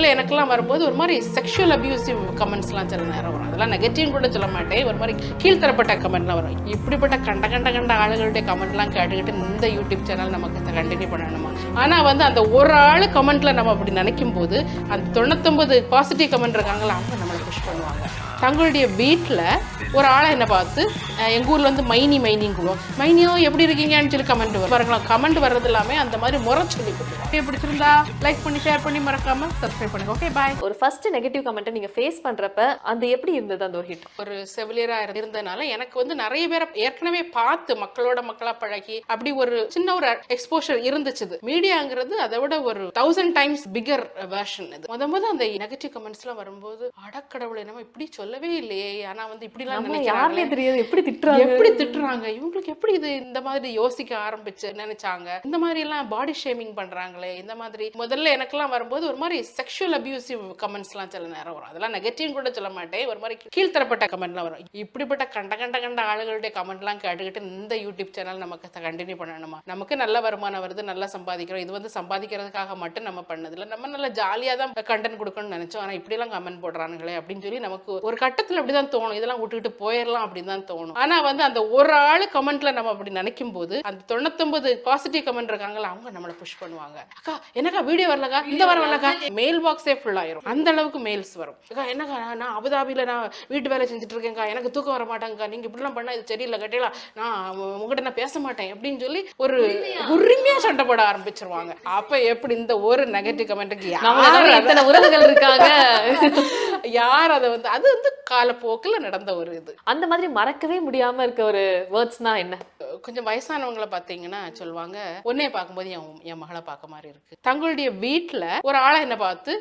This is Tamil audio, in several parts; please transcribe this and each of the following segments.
முதல்ல எனக்கெல்லாம் வரும்போது ஒரு மாதிரி செக்ஷுவல் அபியூசிவ் கமெண்ட்ஸ்லாம் சில நேரம் வரும். அதெல்லாம் நெகட்டிவ் கூட சொல்ல மாட்டேன், ஒரு மாதிரி கீழ்த்தரப்பட்ட கமெண்ட்லாம் வரும். இப்படிப்பட்ட கண்ட ஆளுகளுடைய கமெண்ட்லாம் கேட்டுக்கிட்டு இந்த யூடியூப் சேனல் நமக்கு கண்டினியூ பண்ணணுமா? ஆனால் வந்து அந்த ஒரு ஆள் கமெண்ட்ல நம்ம அப்படி நினைக்கும் போது அந்த 99 பாசிட்டிவ் கமெண்ட் இருக்காங்களா, அவங்க நம்மளை புஷ் பண்ணுவாங்க. தங்களுடைய வீட்டில் ஒரு ஆளை என்ன பார்த்து எங்கள் ஊரில் வந்து மைனின்னு கூடுவோம், மைனியோ எப்படி இருக்கீங்கன்னு சொல்லி கமெண்ட் வரும் பாருங்களா. கமெண்ட் வர்றது எல்லாமே அந்த மாதிரி முறை சொல்லி கொடுத்துருவோம். பிடிச்சிருந்தா லைக் பண்ணி ஷேர் பண்ணி மறக்காம சப்ஸ்கிரைப் பண்ணுங்க. Okay bye. ஒரு ஃபர்ஸ்ட் நெகட்டிவ் கமெண்ட்டை நீங்க ஃபேஸ் பண்றப்ப அந்த எப்படி இருந்தது? அந்த ஒரு ஹிட் ஒரு செவிலியரா இருந்ததுனால எனக்கு வந்து நிறைய பேரை ஏற்கனவே பார்த்து மக்களா பழகி அப்படி ஒரு சின்ன ஒரு எக்ஸ்போஷர் இருந்துச்சு. மீடியாங்கிறது அதை விட ஒரு 1000 டைம்ஸ் பிகர் வெர்ஷன். இது முத அந்த நெகட்டிவ் கமெண்ட்ஸ் எல்லாம் வரும்போது அடக்கடவுளை நம்ம இப்படி சொல்லவே இல்லையே, ஆனா வந்து இப்படி எல்லாம் யாருமே தெரியாது எப்படி திட்டுறாங்க இவங்களுக்கு, எப்படி இது இந்த மாதிரி யோசிக்க ஆரம்பிச்சு நினைச்சாங்க, இந்த மாதிரி எல்லாம் பாடி ஷேமிங் பண்றாங்களே, இந்த மாதிரி முதல்ல எனக்கெல்லாம் வரும்போது ஒரு மாதிரி செக்ஷுவல் அபியூசிவ் கமெண்ட்ஸ் எல்லாம் சில நேரம் வரும். அதெல்லாம் நெகட்டிவ் கூட சொல்ல மாட்டேன், ஒரு மாதிரி கீழ்த்தரப்பட்ட கமெண்ட்லாம் வரும். இப்படிப்பட்ட கண்ட ஆளுகளுடைய கமெண்ட்லாம் கேட்டுக்கிட்டு இந்த யூடியூப் சேனல் நமக்கு கண்டினியூ பண்ணணுமா? நமக்கு நல்ல வருமானம் வருது, நல்லா சம்பாதிக்கிறோம், இது வந்து சம்பாதிக்கிறதுக்காக மட்டும் நம்ம பண்ணதில்லை, நம்ம நல்லா ஜாலியா தான் கண்டென்ட் கொடுக்கணும்னு நினைச்சோம், ஆனா இப்படி எல்லாம் கமெண்ட் போடுறாங்களே அப்படின்னு சொல்லி நமக்கு ஒரு கட்டத்துல அப்படிதான் தோணும், இதெல்லாம் விட்டுக்கிட்டு போயிடலாம் அப்படின்னு தான் தோணும். ஆனா வந்து அந்த ஒரு ஆள் கமெண்ட்ல நம்ம அப்படி நினைக்கும் போது அந்த 99 பாசிட்டிவ் கமெண்ட் இருக்காங்களா, அவங்க நம்மளை புஷ் பண்ணுவாங்க. அக்கா என்னக்கா வீடியோ வரலக்கா, இந்த வாரம் வரலக்கா, மெயில் பாக்ஸே ஃபுல் ஆயிரும். அந்த அளவுக்கு மெயில்ஸ் வரும். அக்கா என்னக்கா நான் அபுதாபியில நான் வீட்டு வேலை செஞ்சுட்டு இருக்கேன்க்கா, எனக்கு தூக்கம் வர மாட்டேங்கக்கா, நீங்க இப்படிலாம் பண்ணா இது சரியில்லை கட்டிலா, நான் உங்ககிட்ட நான் பேச மாட்டேன் அப்படின்னு சொல்லி ஒரு உரிமையா சண்டை போட ஆரம்பிச்சிருவாங்க. அப்ப எப்படி இந்த ஒரு நெகட்டிவ் கமெண்ட்டுக்கு எத்தனை உறவுகள் இருக்காங்க, யார் அதை வந்து அது வந்து காலப்போக்கில் நடந்த ஒரு இது. அந்த மாதிரி மறக்கவே முடியாம இருக்க ஒரு வேர்ட்ஸ்னா என்ன? கொஞ்சம் வயசானவங்களை பார்த்தீங்கன்னா சொல்லுவாங்க, உன்னைய பார்க்கும்போது என் மகளை பார்க்க மாதிரி இருக்கு. தங்களுடைய வீட்டில் ஒரு ஆளை என்ன பார்த்து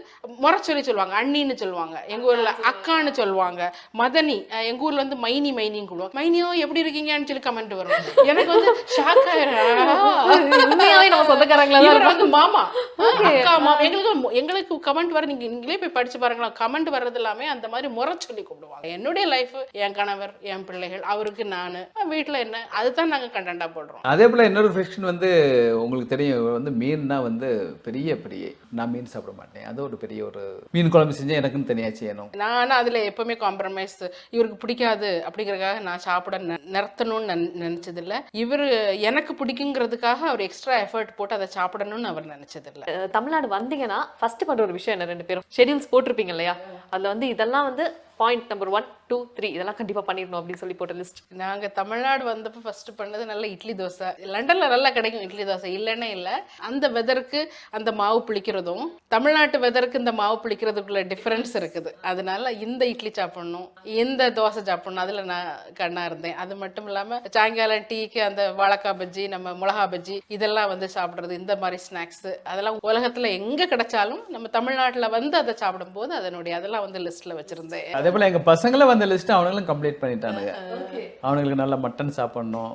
முறை சொல்லுவாங்க, அண்ணின்னு சொல்லுவாங்க, எங்க ஊர்ல அக்கான்னு சொல்லுவாங்க, மதனி, எங்க ஊர்ல வந்து மைனின்னு கூடுவோம், மைனியோ எப்படி இருக்கீங்கன்னு சொல்லி கமெண்ட் வரும். எனக்கு வந்து ஷாக் ஆயிரும். மாமா எங்களுக்கு கமெண்ட் வர, நீங்களே போய் படிச்சு பாருங்களா, கமெண்ட் வர்றது எல்லாமே அந்த மாதிரி முறை சொல்லி கூப்பிடுவாங்க. என்னுடைய லைஃப், என் கணவர், என் பிள்ளைகள், அவருக்கு நானு, வீட்டுல என்ன, அதுதான் நாங்க கண்டென்ட்டா போடுறோம். அதே போல இன்னொரு ஃபிக்ஷன் வந்து உங்களுக்கு தெரியும், வந்து மீன்னா வந்து பெரிய நான் மீன் சாப்பிட மாட்டேன், அது ஒரு பெரிய ஒரு மீன் குழம்பு செஞ்சா எனக்குன்னு தனியா செய்யணும். நானும் அதுல எப்பவுமே காம்ப்ரமைஸ், இவருக்கு பிடிக்காது அப்படிங்கறதுக்காக நான் சாப்பிட நிறுத்தணும்னு நினைச்சது இல்ல, இவரு எனக்கு பிடிக்குங்கிறதுக்காக அவர் எக்ஸ்ட்ரா எஃபர்ட் போட்டு அதை சாப்பிடணும்னு அவர் நினைச்சது இல்ல. தமிழ்நாடு வந்தீங்கன்னா ஃபர்ஸ்ட் பண்ற ஒரு விஷயம் என்ன? 2 பேரும் ஷெட்யூல்ஸ் போட்டிருப்பீங்க இல்லையா, அதுல வந்து இதெல்லாம் வந்து பாயிண்ட் நம்பர் 1, 2, 3 இதெல்லாம் கண்டிப்பா பண்ணிடணும் அப்படின்னு சொல்லி போட்ட லிஸ்ட். நாங்க தமிழ்நாடு வந்தப்ப ஃபர்ஸ்ட் பண்ணது நல்ல இட்லி தோசை. லண்டன்ல நல்லா கிடைக்கும் இட்லி தோசை, இல்லைன்னே இல்லை. அந்த வெதருக்கு அந்த மாவு புளிக்கிறதும் தமிழ்நாட்டு வெதருக்கு இந்த மாவு புளிக்கிறதுக்குள்ள டிஃபரன்ஸ் இருக்குது. அதனால இந்த இட்லி சாப்பிடணும், இந்த தோசை சாப்பிடணும், அதுல நான் கண்ணா இருந்தேன். அது மட்டும் இல்லாம சாயங்காலம் டீக்கு அந்த வாழைக்காய் பஜ்ஜி, நம்ம மிளகா பஜ்ஜி இதெல்லாம் வந்து சாப்பிடுறது, இந்த மாதிரி ஸ்நாக்ஸ் அதெல்லாம் உலகத்துல எங்க கிடைச்சாலும் நம்ம தமிழ்நாட்டுல வந்து அதை சாப்பிடும் போது அதெல்லாம் வந்து லிஸ்ட்ல வச்சிருந்தேன். அதே போல எங்க பசங்களும் வந்த லிஸ்ட் அவனுங்களும் கம்ப்ளீட் பண்ணிட்டானுங்க. அவனுங்களுக்கு நல்ல மட்டன் சாப்பிடணும்,